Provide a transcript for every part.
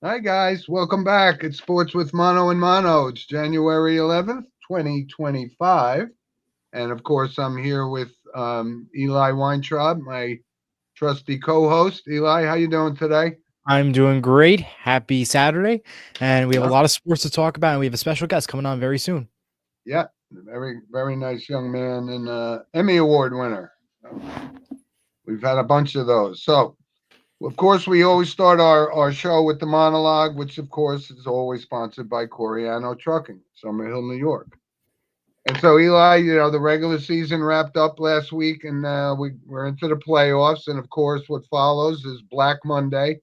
Hi, guys. Welcome back. It's Sports with Mono and Mono. It's January 11th, 2025. And of course, I'm here with Eli Weintraub, my trusty co-host. Eli, how you doing today? I'm doing great. Happy Saturday. And we have a Yeah, lot of sports to talk about. And we have a special guest coming on very soon. yeah. Very, very nice young man and Emmy Award winner. So we've had a bunch of those. So, of course, we always start our show with the monologue, which, of course, is always sponsored by Coriano Trucking, Summerhill, New York. And so, Eli, the regular season wrapped up last week, and we're into the playoffs. And of course, what follows is Black Monday.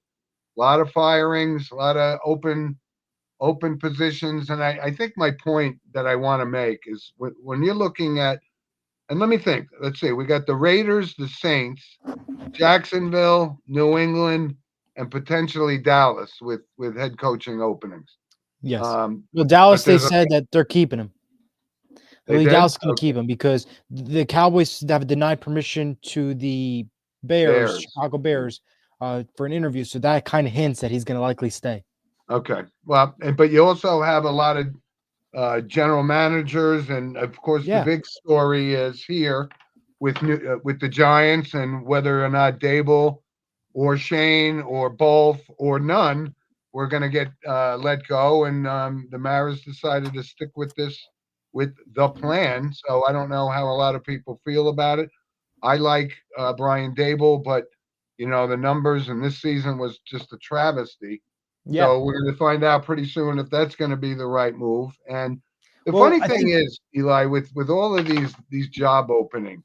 A lot of firings, a lot of open positions. And I think my point that I want to make is when you're looking at, and let me think. Let's see, we got the Raiders, the Saints, Jacksonville, New England, and potentially Dallas with head coaching openings. Yes. Um, Well, but Dallas, they there's a said that they're keeping him. I they believe did Dallas is going to okay, keep him because the Cowboys have denied permission to the Bears, Bears. Chicago Bears, for an interview. So that kind of hints that he's going to likely stay. Okay. Well, but you also have a lot of general managers, and of course, the Yeah. big story is here with the Giants and whether or not Dable or Shane or both or none were going to get let go, and the Maras decided to stick with the plan. So I don't know how a lot of people feel about it. I like Brian Dable, but the numbers in this season was just a travesty. Yeah. So we're going to find out pretty soon if that's going to be the right move. And the Well, funny I thing think, is, Eli, with all of these job openings,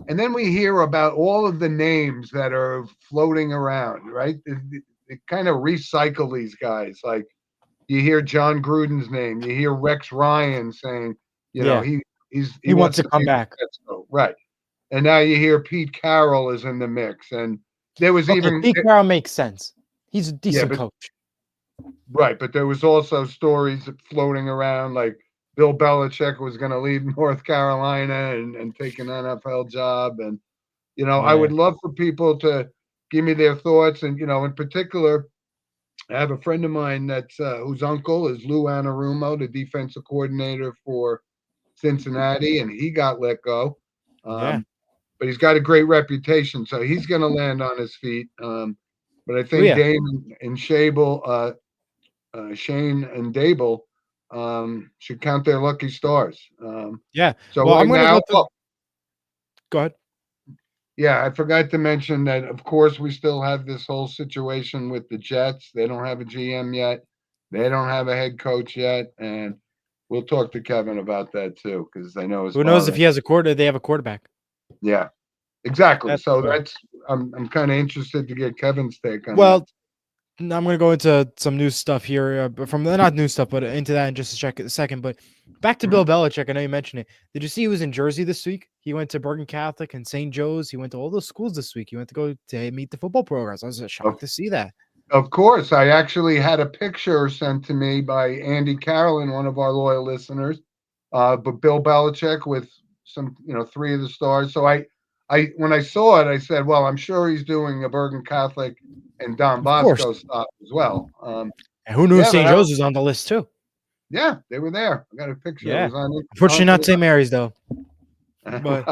and then we hear about all of the names that are floating around, right? They kind of recycle these guys. Like you hear John Gruden's name, you hear Rex Ryan saying, yeah, he he wants wants to to come be with back. Petco, right? And now you hear Pete Carroll is in the mix, and there was Okay. even Pete Carroll makes sense. He's a yeah, decent but coach. right, but there was also stories floating around like Bill Belichick was going to leave North Carolina and take an NFL job, and I Yeah. would love for people to give me their thoughts, and in particular, I have a friend of mine that's whose uncle is Lou Anarumo, the defensive coordinator for Cincinnati, and he got let go. Yeah. Um, but he's got a great reputation, so he's going to land on his feet. But I Oh, think yeah. Dame and Shane and Dable should count their lucky stars. Yeah. So Well, I'm right going to now, go to, oh go ahead. yeah, I forgot to mention that. Of course, we still have this whole situation with the Jets. They don't have a GM yet. They don't have a head coach yet, and we'll talk to Kevin about that too because I know it's Who knows if bothering. he has a quarter? They have a quarterback. Yeah, exactly. That's So right. I'm kind of interested to get Kevin's take on that. Well, I'm going to go into some new stuff here, but from not new stuff, but into that in just a second. But back to Mhm. Bill Belichick. I know you mentioned it. Did you see he was in Jersey this week? He went to Bergen Catholic and St. Joe's. He went to all those schools this week. He went to go to meet the football programs. I was Of shocked to see that. Of course, I actually had a picture sent to me by Andy Carrollin, one of our loyal listeners. But Bill Belichick with some, three of the stars. So I when I saw it, I said, well, I'm sure he's doing a Bergen Catholic and Don Of course. Bosco stop as well. And who knew Yeah, but St. Joe's was on the list too? yeah, they were there. I got a picture. It Yeah. was on Unfortunately, onto not St. Mary's though. But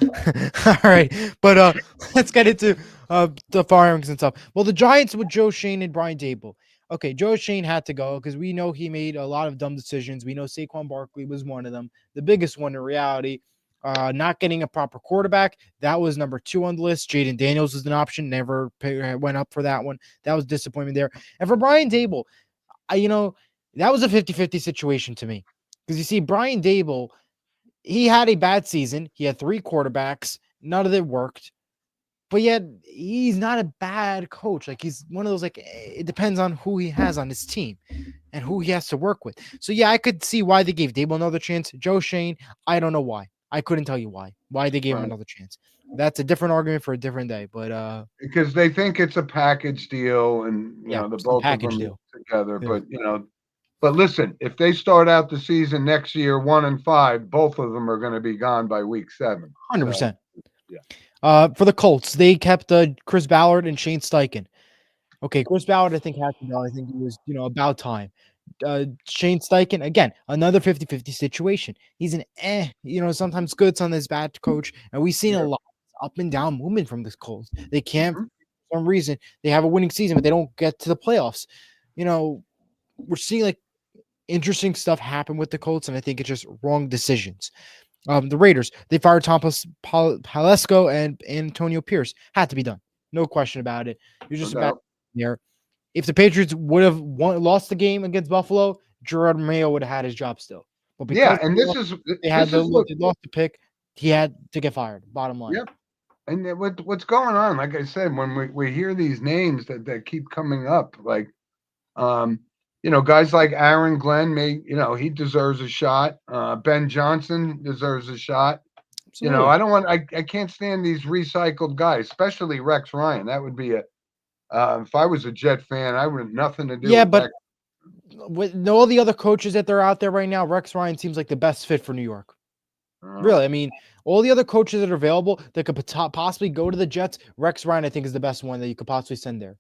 the. all right. But let's get into the firings and stuff. Well, the Giants with Joe Shane and Brian Dable. Okay, Joe Shane had to go because we know he made a lot of dumb decisions. We know Saquon Barkley was one of them, the biggest one in reality. Not getting a proper quarterback. That was number 2 on the list. Jaden Daniels was an option. Never went up for that one. That was disappointment there. And for Brian Dable, that was a 50-50 situation to me. Because you see, Brian Dable, he had a bad season. He had 3 quarterbacks. None of it worked. But yet, he's not a bad coach. Like, he's one of those, like, it depends on who he has on his team and who he has to work with. So, yeah, I could see why they gave Dable another chance. Joe Shane, I don't know why. I couldn't tell you why they gave him Right. another chance. That's a different argument for a different day. But, Because they think it's a package deal, and yeah, the it's the both of package them deal. together. Yeah. But listen, if they start out the season next year 1-5, both of them are going to be gone by week 7. So 100%. yeah, For the Colts, they kept Chris Ballard and Shane Steichen. Okay, Chris Ballard, I think, had to go. I think it was, about time. Shane Steichen, again, another 50-50 situation. He's an sometimes good, sometimes bad coach, and we've seen a Yeah. lot of up and down movement from this Colts. They can't, Mhm. for some reason, they have a winning season, but they don't get to the playoffs. We're seeing like interesting stuff happen with the Colts, and I think it's just wrong decisions. The Raiders, they fired Palesco and Antonio Pierce. Had to be done. No question about it. You're No just about doubt. there. If the Patriots would have lost the game against Buffalo, Gerard Mayo would have had his job still. But Yeah, because and they what. lost the pick, he had to get fired. Bottom line. Yeah. And what's going on? Like I said, when we hear these names that keep coming up, like um, guys like Aaron Glenn he deserves a shot. Ben Johnson deserves a shot. Absolutely. I can't stand these recycled guys, especially Rex Ryan. That would be if I was a Jet fan, I would have nothing to do Yeah, with but that. with all the other coaches that are out there right now, Rex Ryan seems like the best fit for New York. Uh, Really, I mean, all the other coaches that are available that could possibly go to the Jets, Rex Ryan, I think, is the best one that you could possibly send there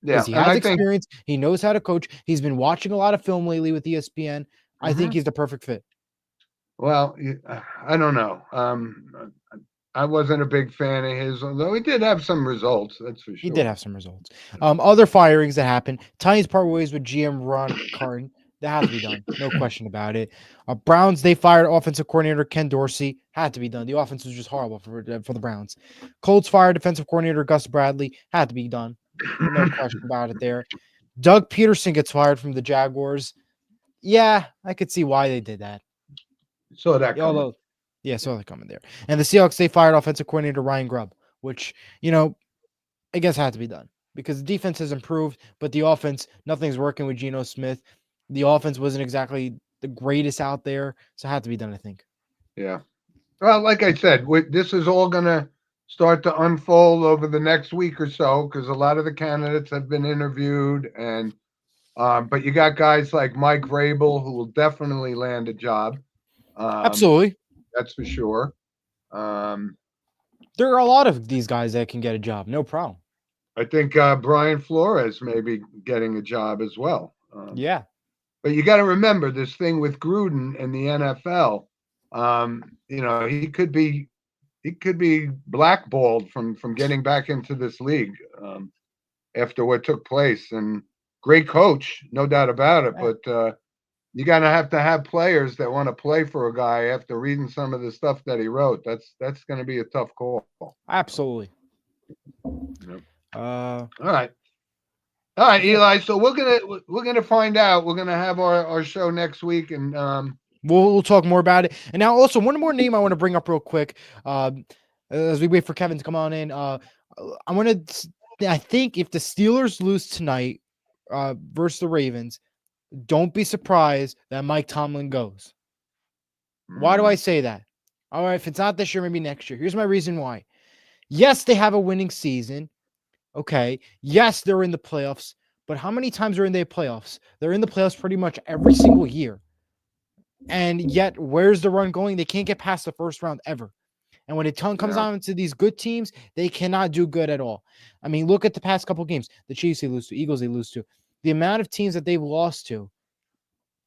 because yeah, he and has I think experience. He knows how to coach. He's been watching a lot of film lately with ESPN. I think mhm. he's the perfect fit. Well, I don't know. I wasn't a big fan of his, although he did have some results. That's for He did sure. have some results. Other firings that happened. Titans part ways with GM Ron Carton. That had to be done. No question about it. Browns, they fired offensive coordinator Ken Dorsey. Had to be done. The offense was just horrible for the Browns. Colts fired defensive coordinator Gus Bradley. Had to be done. No question about it there. Doug Peterson gets fired from the Jaguars. Yeah, I could see why they did that. Saw that Yeah, coming. although, yeah, saw that coming there. And the Seahawks, they fired offensive coordinator Ryan Grubb, which, I guess had to be done because the defense has improved, but the offense, nothing's working with Geno Smith. The offense wasn't exactly the greatest out there, so it had to be done, I think. Yeah. Well, like I said, this is all going to start to unfold over the next week or so because a lot of the candidates have been interviewed, and but you got guys like Mike Vrabel who will definitely land a job. Um, Absolutely. that's for sure. Um, There are a lot of these guys that can get a job, no problem. I think Brian Flores may be getting a job as well. Yeah. But you got to remember this thing with Gruden and the NFL. He could be blackballed from getting back into this league after what took place. And great coach, no doubt about it. Yeah, But you're gonna have to have players that want to play for a guy after reading some of the stuff that he wrote. That's going to be a tough call. absolutely. Yep. Uh, All right. All right, Eli. So we're gonna find out. We're gonna have our show next week, and we'll talk more about it. And now, also, one more name I want to bring up real quick. As we wait for Kevin to come on in, I think if the Steelers lose tonight versus the Ravens, don't be surprised that Mike Tomlin goes. Why do I say that? All right, if it's not this year, maybe next year. Here's my reason why. Yes, they have a winning season. Okay. Yes, they're in the playoffs. But how many times are in the playoffs? They're in the playoffs pretty much every single year. And yet, where's the run going? They can't get past the first round ever. And when it comes yeah, down to these good teams, they cannot do good at all. I mean, look at the past couple games. The Chiefs they lose to, Eagles they lose to. The amount of teams that they've lost to,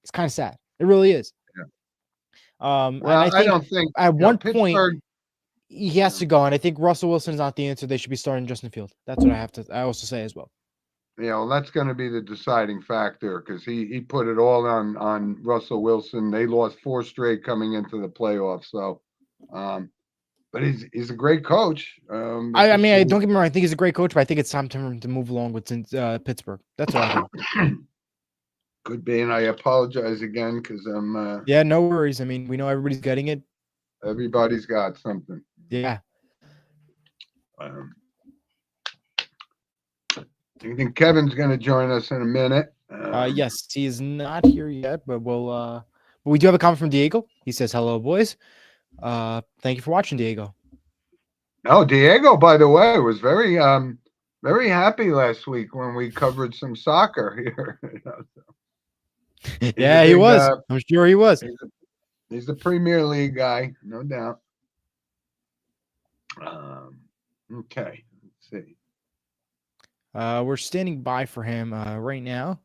it's kind of sad. It really is. yeah. And Well, I I think don't think at one point Pittsburgh. he has Yeah, to go. And I think Russell Wilson is not the answer. They should be starting Justin Field. That's what I also say as well. well, that's going to be the deciding factor because he put it all on Russell Wilson. They lost four straight coming into the playoffs. So, um, but he's a great coach. It's I just mean, don't get me wrong. I think he's a great coach, but I think it's time to move along with Pittsburgh. That's what I think. could be, and I apologize again because Yeah, no worries. I mean, we know everybody's getting it. everybody's got something. Yeah. Um, I think Kevin's going to join us in a minute. Yes, he is not here yet, but but we do have a comment from Diego. He says, "Hello, boys. Thank you for watching, Diego." Oh, Diego, by the way, was very happy last week when we covered some soccer here. He's a Yeah, he big was. I'm sure he was. he's a Premier League guy, no doubt. Okay, let's see. We're standing by for him right now.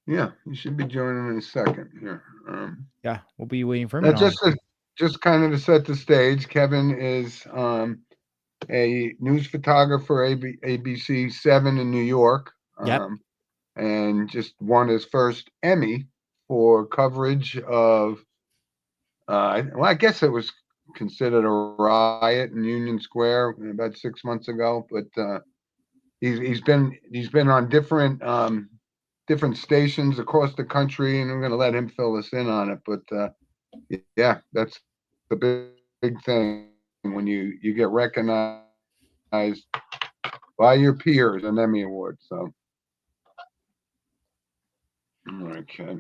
Yeah, you should be joining in a second here. Yeah, we'll be waiting for him. Now, And just kind of to set the stage, Kevin is a news photographer, ABC7 in New York, Yep. and just won his first Emmy for coverage of, well, I guess it was considered a riot in Union Square about 6 months ago, but he's been on different stations across the country, and I'm going to let him fill us in on it. But yeah, that's the big thing when you get recognized by your peers an Emmy Award. So, okay,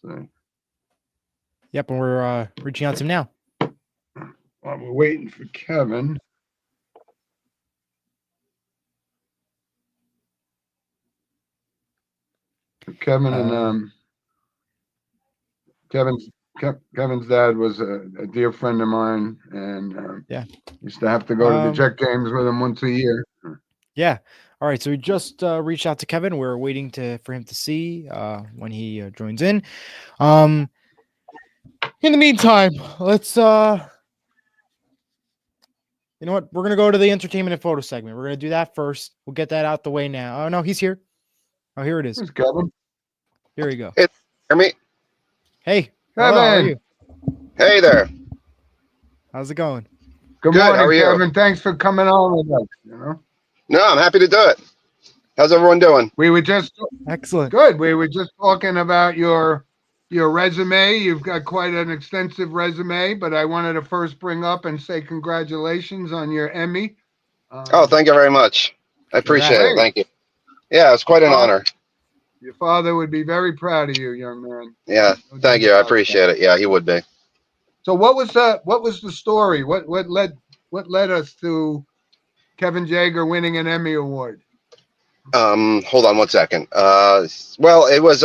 let's see. Yep, and we're reaching out to him now. While we're waiting for Kevin. Kevin and Kevin's dad was a dear friend of mine, and Yeah. used to have to go to the Jet games with him once a year. Yeah. All right. So we just reached out to Kevin. We're waiting for him to see when he joins in. In the meantime, let's you know what? We're gonna go to the entertainment and photo segment. We're gonna do that first. We'll get that out the way now. Oh no, he's here. Oh, here it is. Where's Kevin? Here we go. Hey, hear me? Hey, hello, how are you? Hey there. How's it going? Good Good, how morning, are you? Kevin. Thanks for coming on with us. You know, No, I'm happy to do it. How's everyone doing? we were just Excellent. good. We were just talking about your resume. You've got quite an extensive resume, but I wanted to first bring up and say congratulations on your Emmy. Oh, thank you very much. I appreciate Congrats. it. Thank you. Yeah, it's quite an honor. Your father would be very proud of you, young man. Yeah, No doubt thank you. I about appreciate that. it. Yeah, he would be. So what was the story? What led us to Kevin Jaeger winning an Emmy Award? Hold on one second. Well, it was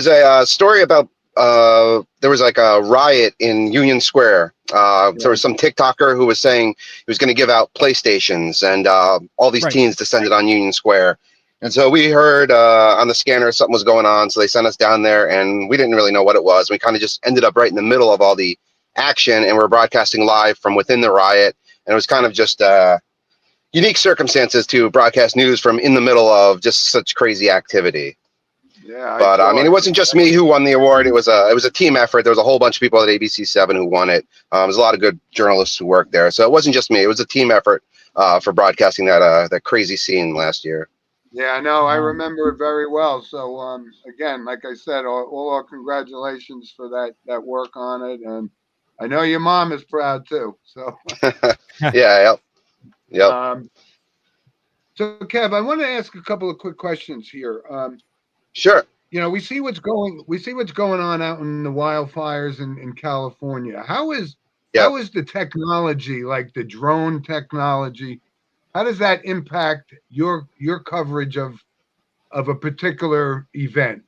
a story about there was like a riot in Union Square. There was some TikToker who was saying he was going to give out PlayStations, and all these Right. teens descended on Union Square. And so we heard on the scanner something was going on, so they sent us down there, and we didn't really know what it was. We kind of just ended up right in the middle of all the action, and we're broadcasting live from within the riot. And it was kind of just unique circumstances to broadcast news from in the middle of just such crazy activity. Yeah, But I mean, it wasn't just me who won the award. It was a team effort. There was a whole bunch of people at ABC7 who won it. There's a lot of good journalists who worked there, so it wasn't just me. It was a team effort for broadcasting that crazy scene last year. Yeah, I know. I remember it very well. So again, like I said, all our congratulations for that work on it, and I know your mom is proud too. So Yeah, yep. So Kev, I want to ask a couple of quick questions here. Sure. You know, we see what's going on out in the wildfires in California. How is the technology, like the drone technology, how does that impact your coverage of a particular event?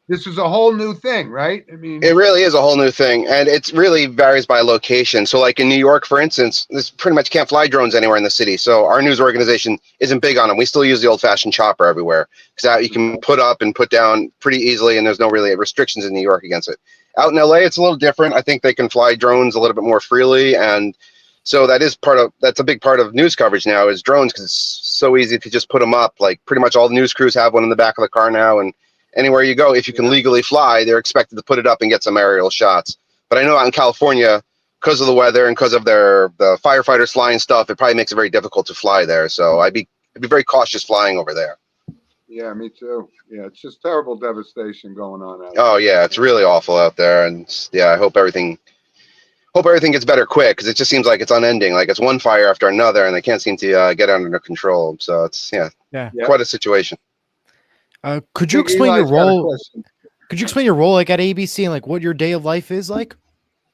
This is a whole new thing, right? I mean, It really is a whole new thing, and it really varies by location. So, like in New York, for instance, this pretty much can't fly drones anywhere in the city. So our news organization isn't big on them. We still use the old-fashioned chopper everywhere because you can put up and put down pretty easily, and there's no really restrictions in New York against it. Out in LA, it's a little different. I think they can fly drones a little bit more freely, and so that's a big part of news coverage now is drones because it's so easy to just put them up. Like pretty much all the news crews have one in the back of the car now, and anywhere you go, if you can legally fly, they're expected to put it up and get some aerial shots. But I know out in California, because of the weather and because of the firefighters flying stuff, it probably makes it very difficult to fly there. So I'd be very cautious flying over there. Yeah, me too. Yeah, it's just terrible devastation going on out Oh there. yeah, it's really awful out there, and yeah, I hope everything gets better quick because it just seems like it's unending. Like it's one fire after another, and they can't seem to get under control. So it's quite a situation. Could you explain your role? Could you explain your role like at ABC and like what your day of life is like?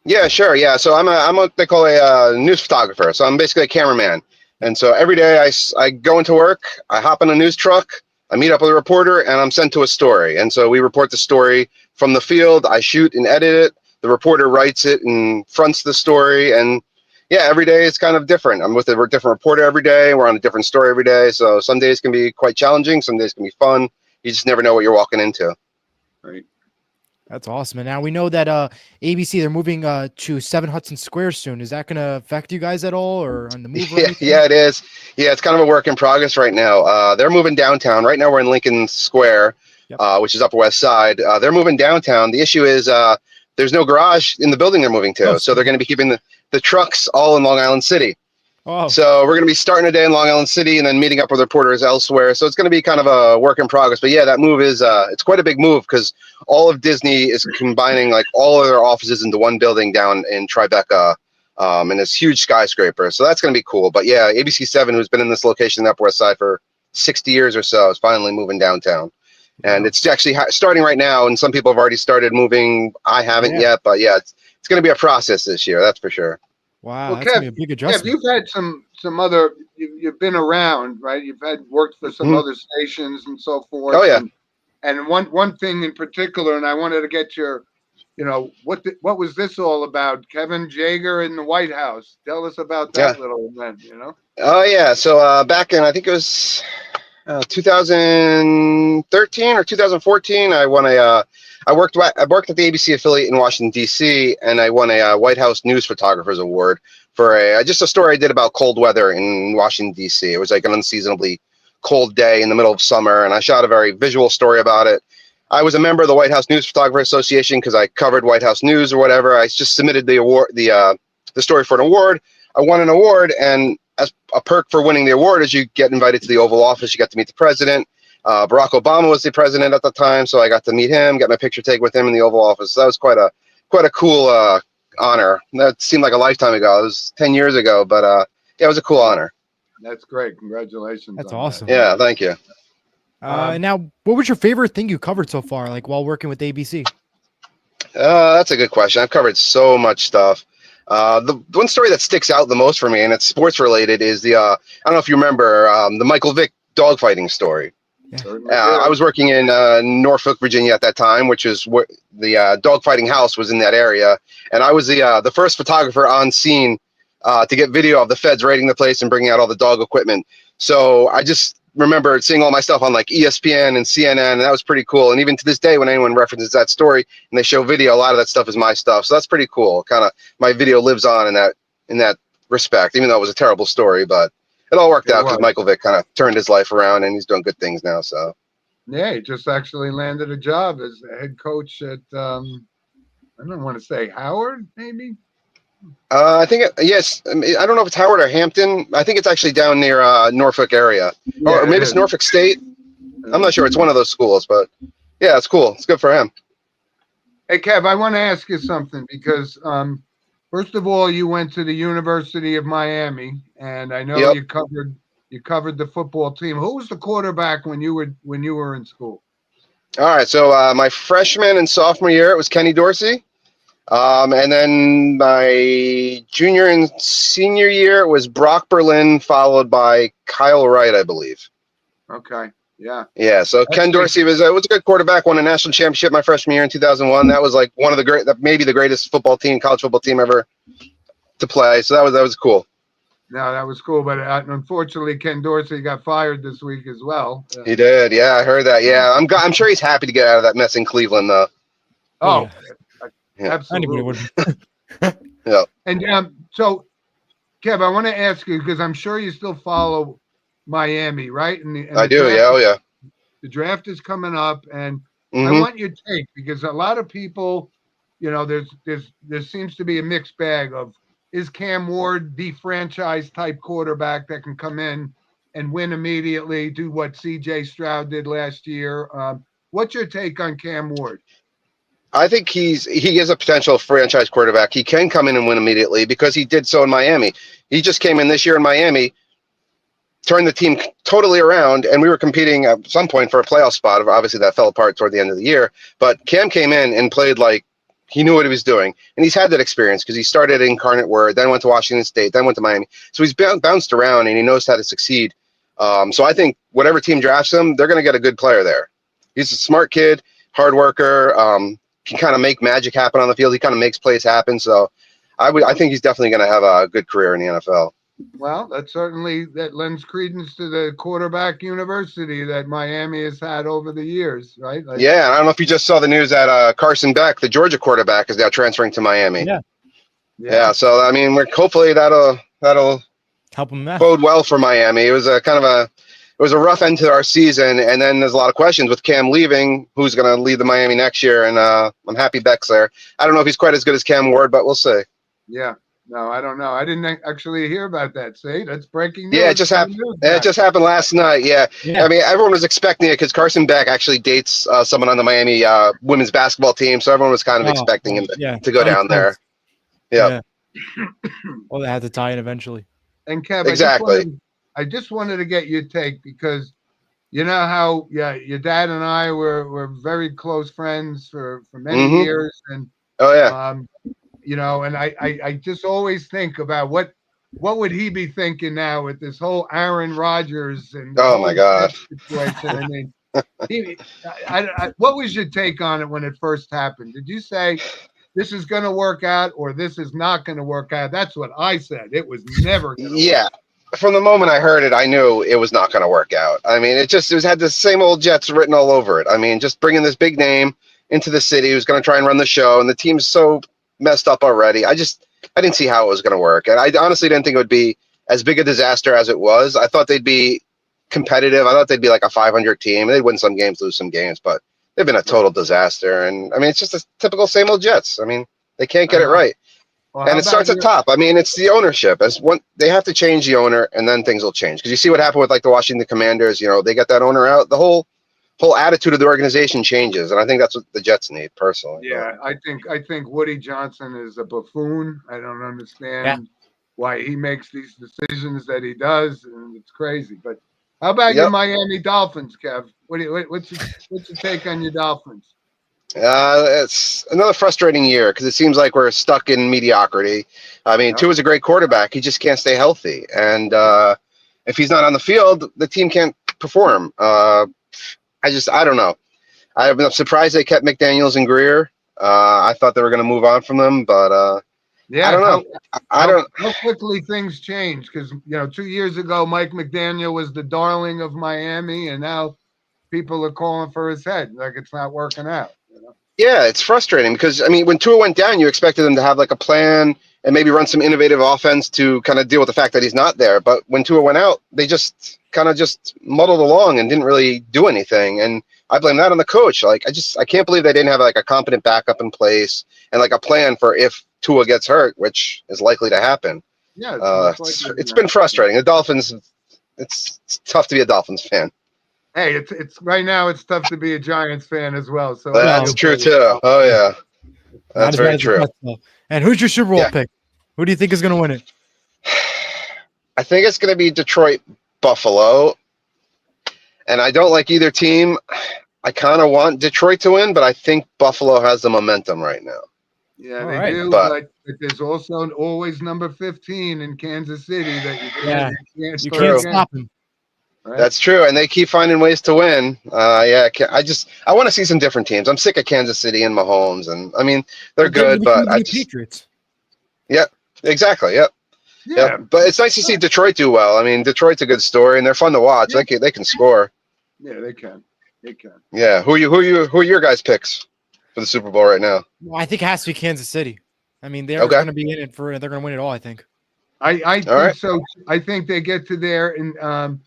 Yeah, sure. Yeah, so I'm what they call a news photographer. So I'm basically a cameraman, and so every day I go into work, I hop in a news truck, I meet up with a reporter, and I'm sent to a story. And so we report the story from the field. I shoot and edit it, The reporter writes it and fronts the story, and yeah, every day it's kind of different. I'm with a different reporter every day. We're on a different story every day. So some days can be quite challenging. Some days can be fun. You just never know what you're walking into. Right. That's awesome. And now we know that ABC, they're moving to 7 Hudson Square soon. Is that going to affect you guys at all or on the move or Yeah, anything? yeah, it is. Yeah, it's kind of a work in progress right now. They're moving downtown. Right now we're in Lincoln Square, Yep. which is Upper West Side. They're moving downtown. The issue is there's no garage in the building they're moving to. Oh, So they're going to be keeping the trucks all in Long Island City. Oh, So we're going to be starting a day in Long Island City and then meeting up with reporters elsewhere. So it's going to be kind of a work in progress. But yeah, that move is it's quite a big move because all of Disney is combining like all of their offices into one building down in Tribeca, and this huge skyscraper. So that's going to be cool. But yeah, ABC7, who's been in this location in the Upper West Side for 60 years or so, is finally moving downtown. And it's actually starting right now. And some people have already started moving. I haven't yet, but yeah, it's going to be a process this year. That's for sure. wow. Well, That's going to be a big Kev, adjustment. you've had some other. You've been around, right? You've had worked for some other stations and so forth. Oh yeah. And one thing in particular, and I wanted to get your, what was this all about? Kevin Jaeger in the White House. Tell us about that little event. Oh yeah. So back in I think it was 2013 or 2014, I won I worked at the ABC affiliate in Washington D.C. and I won a White House News Photographers Award for just a story I did about cold weather in Washington D.C. It was like an unseasonably cold day in the middle of summer, and I shot a very visual story about it. I was a member of the White House News Photographer Association because I covered White House news or whatever. I just submitted the award, the story for an award. I won an award, and as a perk for winning the award is you get invited to the Oval Office. You get to meet the president. Barack Obama was the president at the time, so I got to meet him, get my picture taken with him in the Oval Office. So that was quite a cool honor. That seemed like a lifetime ago. It was 10 years ago, but yeah, it was a cool honor. That's great. Congratulations. That's on awesome. that. Yeah, thank you. And now, what was your favorite thing you covered so far, like while working with ABC? That's a good question. I've covered so much stuff. The one story that sticks out the most for me, and it's sports related, is the I don't know if you remember the Michael Vick dogfighting story. I was working in Norfolk, Virginia at that time, which is where the dogfighting house was in that area, and I was the first photographer on scene to get video of the feds raiding the place and bringing out all the dog equipment. So I just remember seeing all my stuff on like ESPN and CNN, and that was pretty cool. And even to this day, when anyone references that story and they show video, a lot of that stuff is my stuff. So that's pretty cool. Kind of my video lives on in that respect, even though it was a terrible story, but it all worked out because Michael Vick kind of turned his life around and he's doing good things now. So yeah, he just actually landed a job as the head coach at I don't want to say Howard, maybe. I think yes. I don't know if it's Howard or Hampton. I think it's actually down near Norfolk area, or maybe it's Norfolk State. I'm not sure. It's one of those schools, but yeah, it's cool. It's good for him. Hey, Kev, I want to ask you something because first of all, you went to the University of Miami, and I know you covered the football team. Who was the quarterback when you were in school? All right, so my freshman and sophomore year, it was Kenny Dorsey. And then my junior and senior year, it was Brock Berlin, followed by Kyle Wright, I believe. Okay. Yeah. Yeah. So Ken Dorsey was a good quarterback, won a national championship my freshman year in 2001. That was like one of the maybe the greatest college football team ever to play. So that was cool. No, that was cool. But unfortunately, Ken Dorsey got fired this week as well. He did. Yeah, I heard that. Yeah. I'm sure he's happy to get out of that mess in Cleveland, though. Oh, yeah. Absolutely. Yeah. And so, Kev, I want to ask you because I'm sure you still follow Miami, right? And I do. Yeah. Oh, yeah. The draft is coming up, and I want your take because a lot of people, there seems to be a mixed bag of is Cam Ward the franchise type quarterback that can come in and win immediately, do what C.J. Stroud did last year? What's your take on Cam Ward? I think he is a potential franchise quarterback. He can come in and win immediately because he did so in Miami. He just came in this year in Miami, turned the team totally around, and we were competing at some point for a playoff spot. Obviously, that fell apart toward the end of the year. But Cam came in and played like he knew what he was doing, and he's had that experience because he started at Incarnate Word, then went to Washington State, then went to Miami. So he's bounced around, and he knows how to succeed. So I think whatever team drafts him, they're going to get a good player there. He's a smart kid, hard worker. can kind of make magic happen on the field. He kind of makes plays happen. So I think he's definitely going to have a good career in the NFL. Well, that lends credence to the quarterback university that Miami has had over the years, right? Like, Yeah, and I don't know if you just saw the news that Carson Beck, the Georgia quarterback, is now transferring to Miami. Yeah. So I mean, hopefully that'll help him out. bode well for Miami. It was a rough end to our season, and then there's a lot of questions with Cam leaving. Who's going to lead the Miami next year? And I'm happy Beck's there. I don't know if he's quite as good as Cam Ward, but we'll see. Yeah. No, I don't know. I didn't actually hear about that. See, that's breaking news. Yeah, it just happened. It just happened last night. Yeah. I mean, everyone was expecting it because Carson Beck actually dates someone on the Miami women's basketball team, so everyone was kind of expecting him to go down there. Yeah. Well, they had to tie in eventually. And Kev, exactly. I just wanted to get your take because you know how your dad and I were very close friends for many years, and you know, and I just always think about what would he be thinking now with this whole Aaron Rodgers and my God situation. I mean, what was your take on it when it first happened? Did you say this is going to work out or this is not going to work out? That's what I said. It was never going to work out. From the moment I heard it, I knew it was not going to work out. I mean, it had the same old Jets written all over it. I mean, just bringing this big name into the city who's going to try and run the show, and the team's so messed up already. I didn't see how it was going to work, and I honestly didn't think it would be as big a disaster as it was. I thought they'd be competitive. I thought they'd be like a 500 team. They'd win some games, lose some games, but they've been a total disaster. And I mean, it's just a typical same old Jets. I mean, they can't get it right. Well, and it starts at top. I mean, it's the ownership. They have to change the owner, and then things will change. Because you see what happened with like the Washington Commanders. You know, they got that owner out. The whole attitude of the organization changes, and I think that's what the Jets need personally. Yeah, I think Woody Johnson is a buffoon. I don't understand why he makes these decisions that he does, and it's crazy. But how about your Miami Dolphins, Kev? What's your take on your Dolphins? It's another frustrating year because it seems like we're stuck in mediocrity. I mean, Tua's a great quarterback. He just can't stay healthy. And if he's not on the field, the team can't perform. I don't know. I'm surprised they kept McDaniels and Greer. I thought they were going to move on from them, but I don't know. How quickly things change because, 2 years ago, Mike McDaniel was the darling of Miami, and now people are calling for his head like it's not working out. Yeah, it's frustrating because, I mean, when Tua went down, you expected them to have like a plan and maybe run some innovative offense to kind of deal with the fact that he's not there. But when Tua went out, they just kind of just muddled along and didn't really do anything. And I blame that on the coach. Like, I can't believe they didn't have like a competent backup in place and like a plan for if Tua gets hurt, which is likely to happen. Yeah, it's been frustrating. The Dolphins, it's tough to be a Dolphins fan. Hey, it's right now. It's tough to be a Giants fan as well. So that's true too. Oh yeah, that's very true. And who's your Super Bowl pick? Who do you think is going to win it? I think it's going to be Detroit, Buffalo, and I don't like either team. I kind of want Detroit to win, but I think Buffalo has the momentum right now. Yeah, they do. But there's also always number 15 in Kansas City that you can't stop him. Right. That's true, and they keep finding ways to win. I want to see some different teams. I'm sick of Kansas City and Mahomes, and I mean they're good, but Patriots. Yeah, exactly. Yep. Yeah, but it's nice to see Detroit do well. I mean, Detroit's a good story, and they're fun to watch. Yeah. They can score. Yeah, they can. They can. Yeah. Who are your guys' picks for the Super Bowl right now? Well, I think it has to be Kansas City. I mean, they're going to be in it they're going to win it all. I think. I think so. I think they get to there and.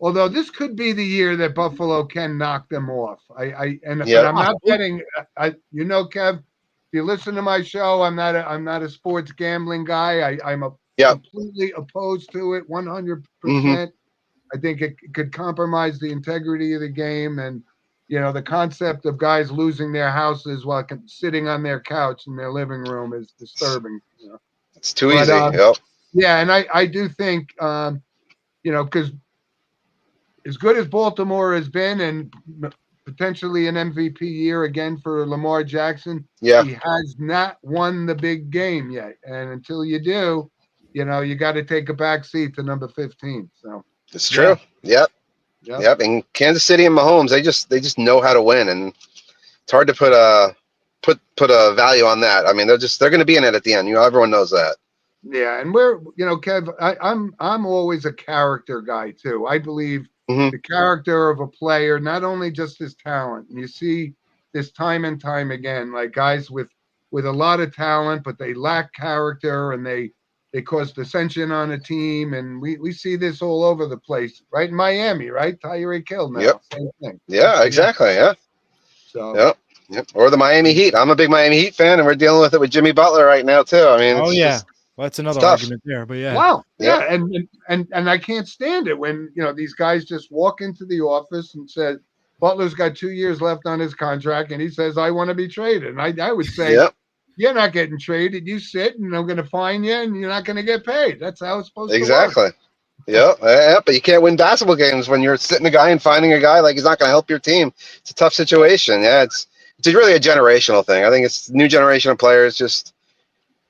Although this could be the year that Buffalo can knock them off. But I'm not betting. Kev, if you listen to my show, I'm not a sports gambling guy. I'm completely opposed to it, 100%. I think it could compromise the integrity of the game, and the concept of guys losing their houses while sitting on their couch in their living room is disturbing. It's too easy. Yeah, and I do think because. As good as Baltimore has been and potentially an MVP year again for Lamar Jackson, he has not won the big game yet. And until you do, you got to take a back seat to number 15. So it's true. Yep. And Kansas City and Mahomes, they just know how to win, and it's hard to put put a value on that. I mean, they're going to be in it at the end. Everyone knows that. Yeah, and Kev, I'm always a character guy too. I believe Hmm. the character of a player, not only just his talent. And you see this time and time again, like guys with a lot of talent, but they lack character and they cause dissension on a team. And we see this all over the place, right? In Miami, right? Tyreek Hill now, Yep. same thing. Yeah, exactly. Yeah. So Yep. Yep. Or the Miami Heat. I'm a big Miami Heat fan, and we're dealing with it with Jimmy Butler right now too. I mean, Oh it's yeah. just Well, that's it's another tough. argument there, but yeah. wow, Yep. yeah, and I can't stand it when these guys just walk into the office and said Butler's got 2 years left on his contract, and he says I want to be traded. And I would say, Yep. you're not getting traded. You sit, and I'm going to fine you, and you're not going to get paid. That's how it's supposed to Exactly. work. Yep. Yeah, but you can't win basketball games when you're sitting a guy and finding a guy like he's not going to help your team. It's a tough situation. Yeah, it's really a generational thing. I think it's new generation of players just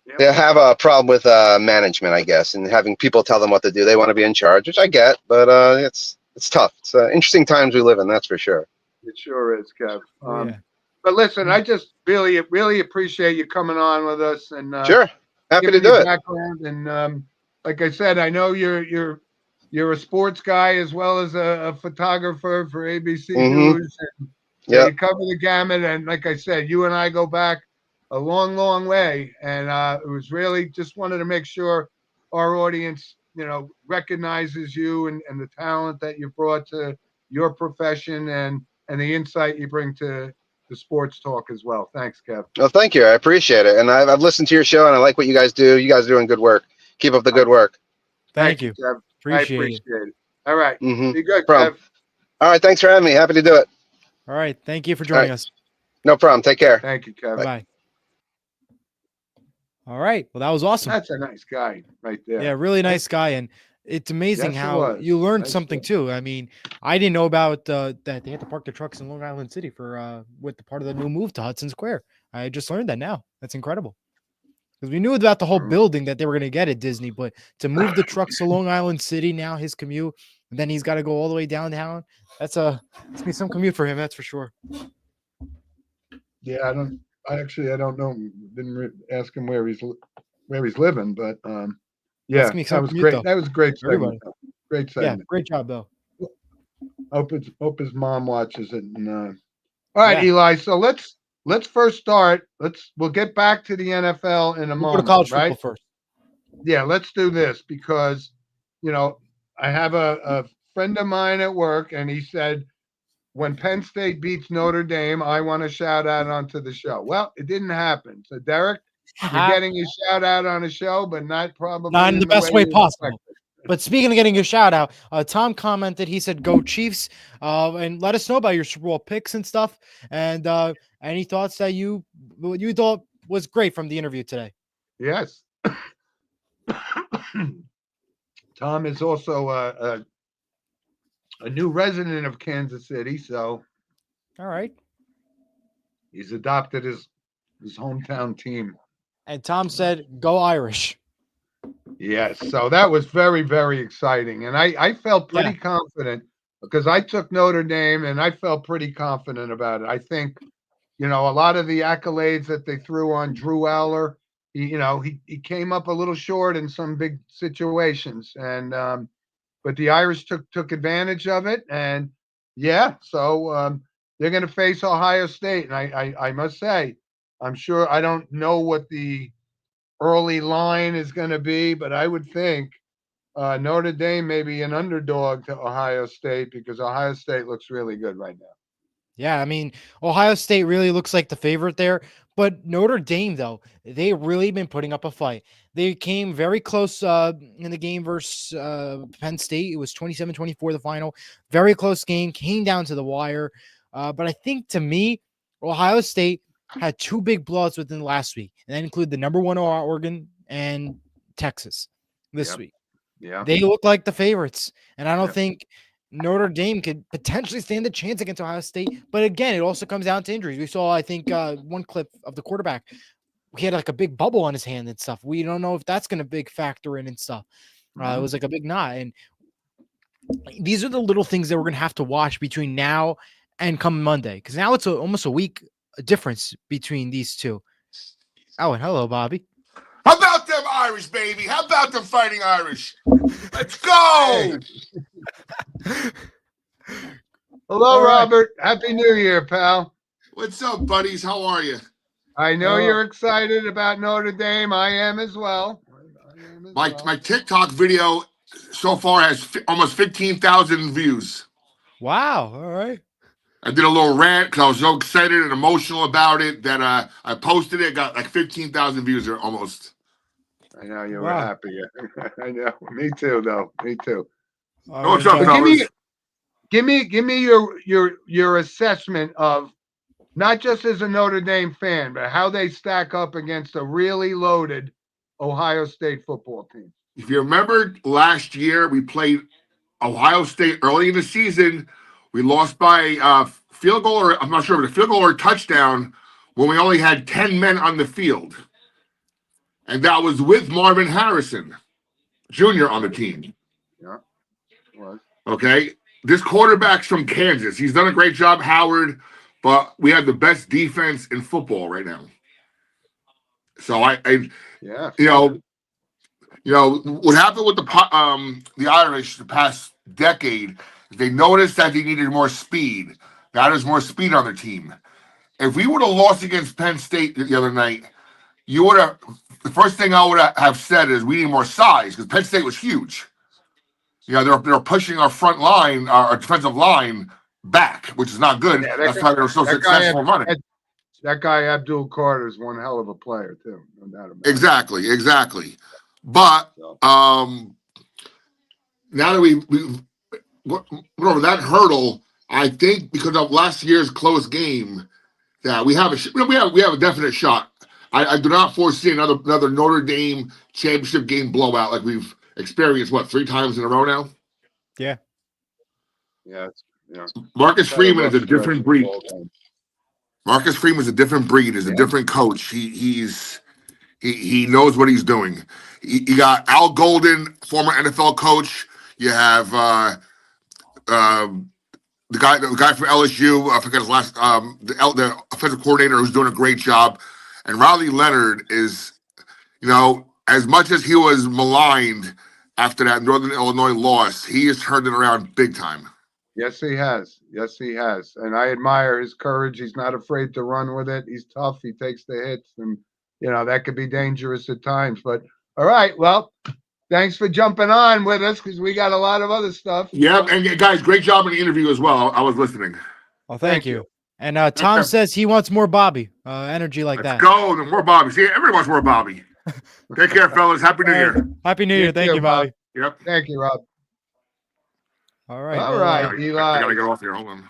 Yep. they have a problem with management, I guess, and having people tell them what to do. They want to be in charge, which I get, but it's tough. It's interesting times we live in, that's for sure. It sure is, Kev. Oh, yeah. But listen, I just really appreciate you coming on with us and Sure. Happy to giving do your it. background. And like I said, I know you're a sports guy as well as a photographer for ABC News. And Yeah. you cover the gamut. And like I said, you and I go back a long, long way. And it was really just wanted to make sure our audience, recognizes you and the talent that you brought to your profession and the insight you bring to the sports talk as well. Thanks, Kev. Well, thank you. I appreciate it. And I've listened to your show, and I like what you guys do. You guys are doing good work. Keep up the good work. Thank you. Kev. Appreciate it. All right. Mm-hmm. Be good, Problem. Kev. All right. Thanks for having me. Happy to do it. All right. Thank you for joining us. No problem. Take care. Thank you, Kev. Bye. All right. Well, that was awesome. That's a nice guy right there. Yeah, really nice guy. And it's amazing Yes, it how was. you learned Nice something guy. too. I mean, I didn't know about that they had to park their trucks in Long Island City for with the part of the new move to Hudson Square. I just learned that now. That's incredible. Because we knew about the whole building that they were going to get at Disney, but to move the trucks to Long Island City now, his commute, and then he's got to go all the way downtown. It's gonna be some commute for him, that's for sure. Yeah, I don't know. Didn't ask him where he's living, but yeah, gonna be that some was commute, great. though. That was a great Everybody. segment. Great Yeah, segment. great job though. Hope his mom watches it. And all right, Yeah. Eli. So let's first start. We'll get back to the NFL in a We'll go to moment, college right? football first. Yeah, let's do this because I have a friend of mine at work, and he said when Penn State beats Notre Dame, I want to shout out onto the show. Well, it didn't happen. So Derek, you're getting a shout out on a show, but not Not in the best way you possible. expected. But speaking of getting a shout out, Tom commented, he said, "Go Chiefs," and let us know about your Super Bowl picks and stuff, and any thoughts that you thought was great from the interview today. Yes. Tom is also a new resident of Kansas City, so All right. he's adopted his hometown team. And Tom said, "Go Irish." Yes, so that was very, very exciting. And I felt pretty confident because I took Notre Dame and I felt pretty confident about it. I think, a lot of the accolades that they threw on Drew Aller, he came up a little short in some big situations. And but the Irish took advantage of it. And yeah, so they're going to face Ohio State. And I must say, I'm sure I don't know what the early line is going to be, but I would think Notre Dame may be an underdog to Ohio State because Ohio State looks really good right now. Yeah, I mean, Ohio State really looks like the favorite there, but Notre Dame, though, they really been putting up a fight. They came very close in the game versus Penn State. It was 27-24 the final. Very close game, came down to the wire. But I think, to me, Ohio State had two big blowouts within the last week, and that include the number one Oregon and Texas this week. Yeah, they look like the favorites, and I don't think Notre Dame could potentially stand a chance against Ohio State. But again, it also comes down to injuries. We saw, I think, one clip of the quarterback. He had like a big bubble on his hand and stuff. We don't know if that's going to big factor in and stuff. It was like a big knot, and these are the little things that we're going to have to watch between now and come Monday, because now it's almost a week difference between these two. Oh, and hello, Bobby. How about them Irish, baby? How about them fighting Irish? Let's go! Hello, All right. Robert. Happy New Year, pal. What's up, buddies? How are you? I know Oh. you're excited about Notre Dame. I am as well. My TikTok video so far has almost 15,000 views. Wow. All right. I did a little rant because I was so excited and emotional about it that I posted it. Got like 15,000 views or almost. I know you were Wow. happy. I know. Me too, though. Me too. All What's right, up, But fellas? give me your assessment of not just as a Notre Dame fan, but how they stack up against a really loaded Ohio State football team. If you remember last year, we played Ohio State early in the season. We lost by field goal, or I'm not sure if it was a field goal or a touchdown, when we only had 10 men on the field. And that was with Marvin Harrison Jr. on the team. Yeah. Was. Okay. This quarterback's from Kansas. He's done a great job, Howard, but we have the best defense in football right now. So Yeah. you know what happened with the Irish the past decade is they noticed that they needed more speed. Now there's more speed on their team. If we would have lost against Penn State the other night, you would have. The first thing I would have said is we need more size because Penn State was huge. You know, they're pushing our front line, our defensive line back, which is not good. Yeah, That's why they were so successful running. That guy Abdul Carter is one hell of a player too. No doubt about it. Exactly. But now that we went over that hurdle, I think because of last year's close game, that we have a definite shot. I do not foresee another Notre Dame championship game blowout like we've experienced 3 times in a row now. Yeah. Yeah. Marcus Freeman is a Rough different stretch breed. of the ball game. Marcus Freeman is a different breed. Is a different coach. He knows what he's doing. You got Al Golden, former NFL coach. You have the guy from LSU. I forget his last. The offensive coordinator who's doing a great job. And Riley Leonard is, as much as he was maligned after that Northern Illinois loss, he has turned it around big time. Yes, he has. And I admire his courage. He's not afraid to run with it. He's tough. He takes the hits, and that could be dangerous at times. But all right, well, thanks for jumping on with us because we got a lot of other stuff. Yeah, and guys, great job in the interview as well. I was listening. Well, thank you. And Tom says he wants more Bobby energy like Let's that. go. More Bobby. See, everybody wants more Bobby. Take care, fellas. Happy New Year. Happy New Year. Thank you, Bobby. Yep. Thank you, Rob. All right. All right, Eli. I gotta get off here. Hold on.